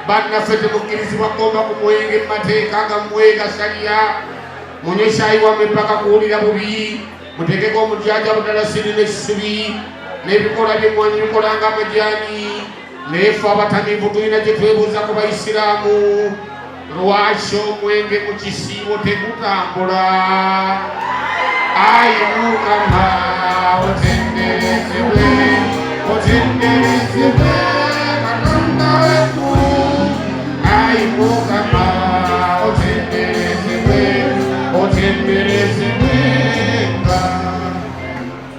Bana fete mukirizi wakoma kumwenge mateka agamwega sharia munyesha iwa mipaka kuulira bubi mutekeko mujaja budalasini nesubi nebikola byemwanyi bikolanga amajani nefa abatamivu tulina gye twebuuza ku Baisiraamu lwaki omwenge mu kisiibo tegutambula ayi Mukama otenderezebwe otenderezebwe Katonda wetu ayi Mukama otenderezebwe otenderezebwe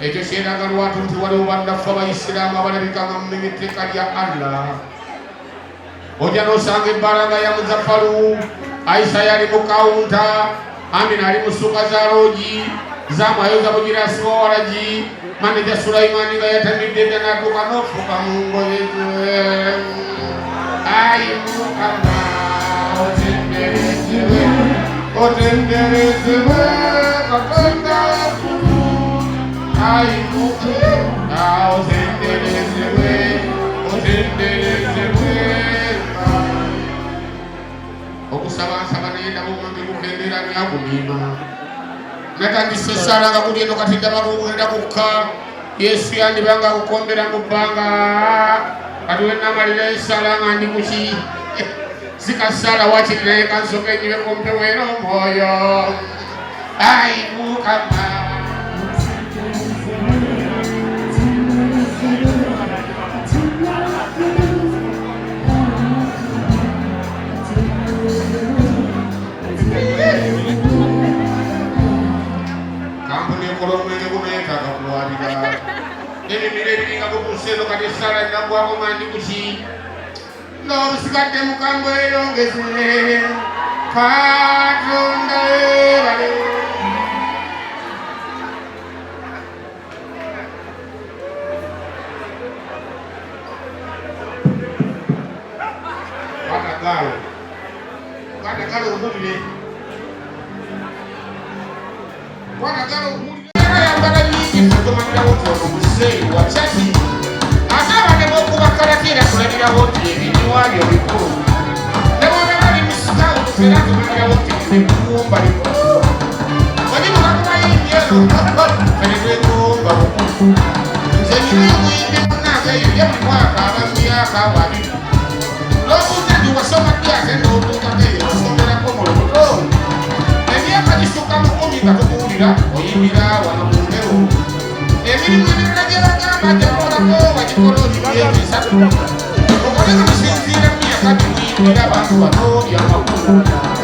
ekyo kyeraga lwatu nti waliwo bannaffe Abaisiraamu abalabikanga mu miteka lya Allah ojja n'osanga ebbalanga ya Muzaffaru Aisha yali mu kawunta Amina ali mu ssuuka za loogi zamwayoza bugirasi wa Waraji maneja Sulaimani nga yatamidde edda n'atuuka n'ofuuka mu ngoye ze ayi Mukama otenderezebwe otenderezebwe Katonda wetu ayi Mukama otenderezebwe otenderezebwe okusaba naye nabo mwange gukendera nyagunima natandise esala nga kuli eno kati ndaba kugenda kukka Yesu yandibanga kukombera mu bbanga kati wenamalira esala nga ndi kuki zikasala wakiri naye kansoka enyiweko mpeweera omwoyo ayi Mukama Kuselo kati sala ndabwako mandi kuki n'obusigadde mukambwe yongeze Katonda webale Watagalo ohulire ayambala nyingi tutomanirawo tono muzeeyi wakyati ate abadde b'okubakalakira tulabirawo nti ebinywabyo bikulu ne bw'oba bali mu sikawutu era tumanirawo nti ebikuwumba bikulu ogimuka kubayimbi eno fene twekuwumba bukulu nze nyina omuyimbi munnange eyo yemumwaka abambyaka ababiri n'obuuza nti wasoma byate n'otuukako eyo wasomerako mu lubuto emyaka gisukka mu 10 nga tukuwulira oyimbira wano mu mbewo emirimu emirala gye bagamba gyekolako bagikola olibyejo 3 okoleka musinziira mu myaka gimuyimbira abantu banooli amakulu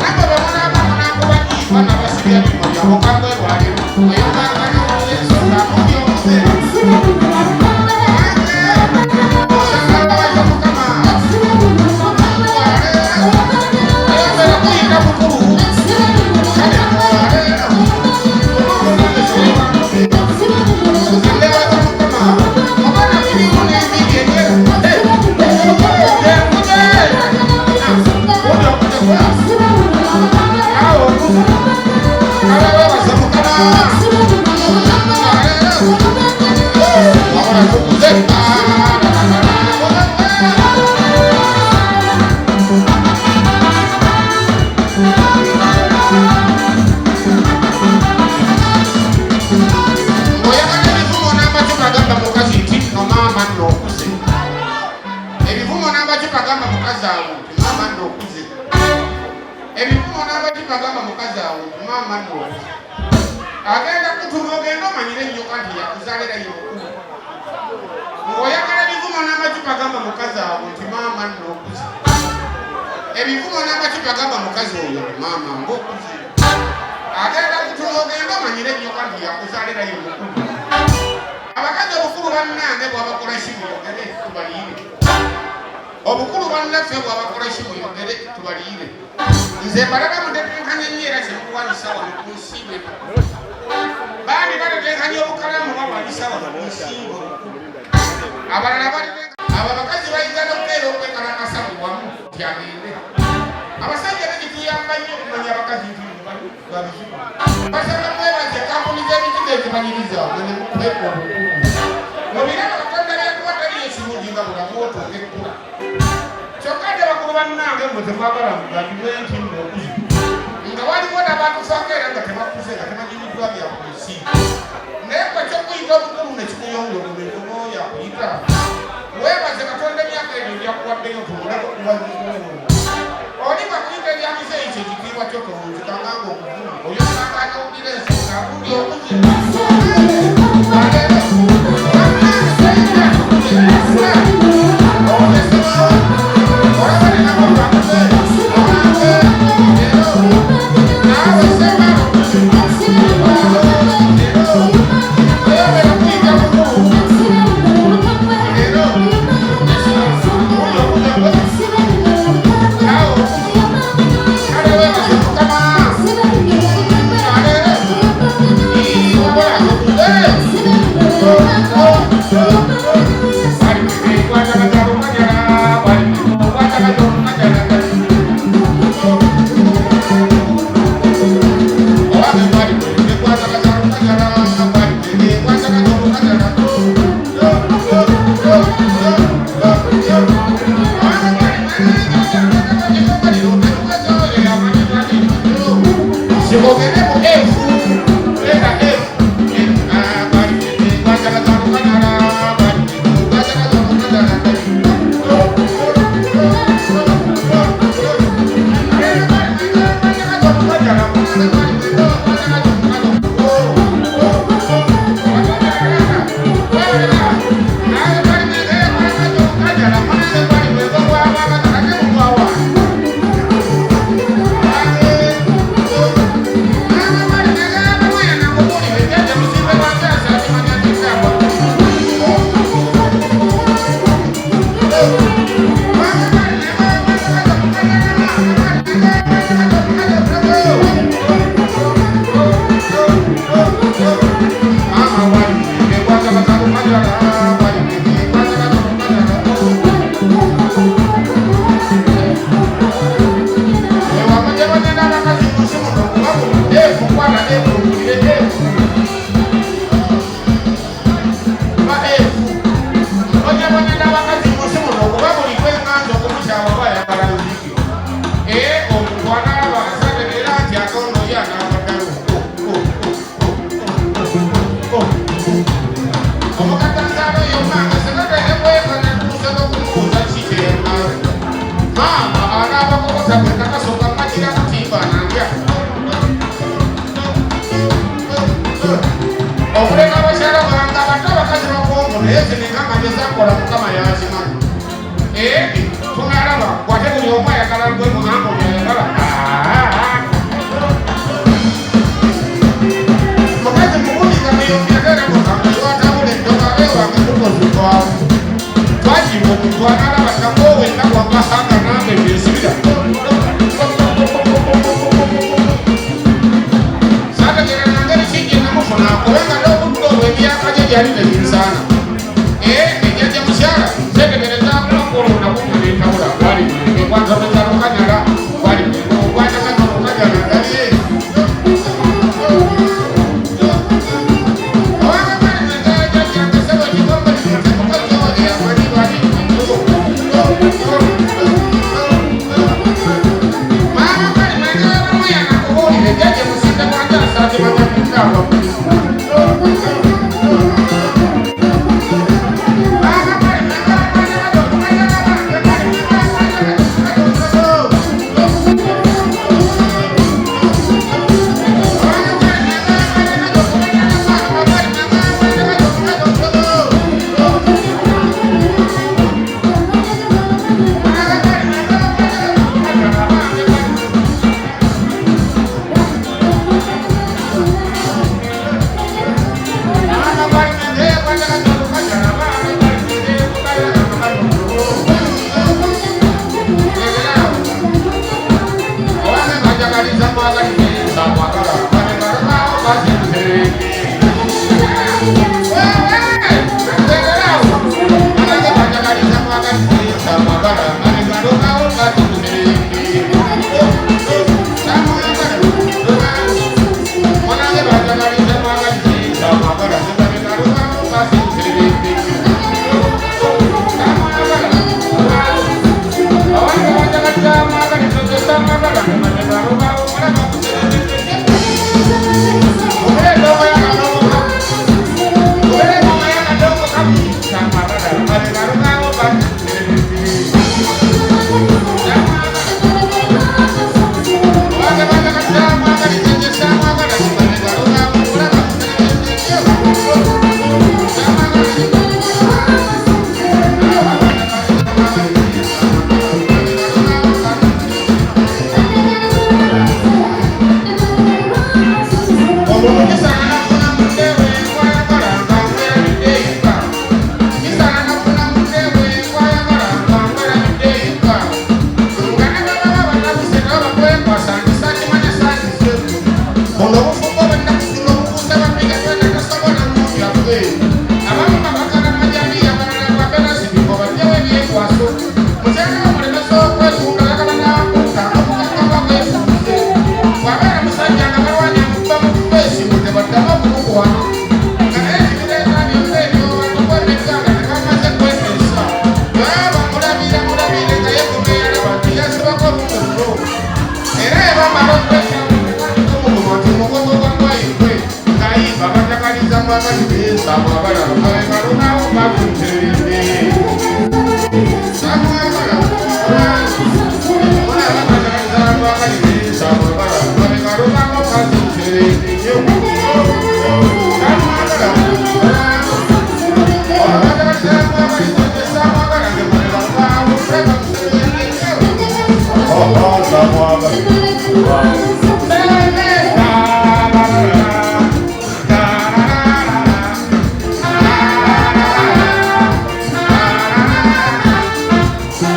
nabo bamunabamunango banyimba nabasibya bimo byamukambwe bwaliro oyoganga n'ensonga mubyomuzera agenda kutuma ogenda omanyire ennyo kanti yakuzaalira ye mukulu ng'oyagala ebivumo n'amacupa agamba mukazi awo nti maama n'okuze ebivumo n'amacupa agamba mukazi oyo nti maama ng'okuze agenda kutuma ogenda omanyire ennyo kanti yakuzaalira ye mukulu abakazi obukulu bannange bwabakola kimuyogere tubaliire obukulu bannaffe bwabakola kimuyogere tubaliire nze mbalaga mutetenkanya nnyo era kyemukuwanisa wano ku nsiibo baani baletenkanya obukalamu bawanisa wano ku nsiibo abalala abo abakazi bayigala okubeera okwekalakasa mu wamu tyagende abasajja begituyamba nnyo okumanya abakazi nti babizibu basaba mwebaze kampuni z'ebizibu ezimanyiriza nemukweka obukulu mubiraba katonda byakuba taliyo ekirungi nga bulamu otooga ekkula kyokka ate bakulu banna temwagala mugambibwe nti ng'okuzi nga waliwo n'abantufaako era nga tebakuze nga temanyiddwa bya ku nsi naye nga kyokuyita obukulu nekikuyonga omuntu n'oyo akuyita weebaze katonda emyaka ebyo byakuwaddeyo tumuleko kuwazikulu oli bakuyita ebyamize ekyo ekitiibwa kyo tomunzikanga ng'okuvumu oyo akakawulira ensonga akundi okuzi Thank you.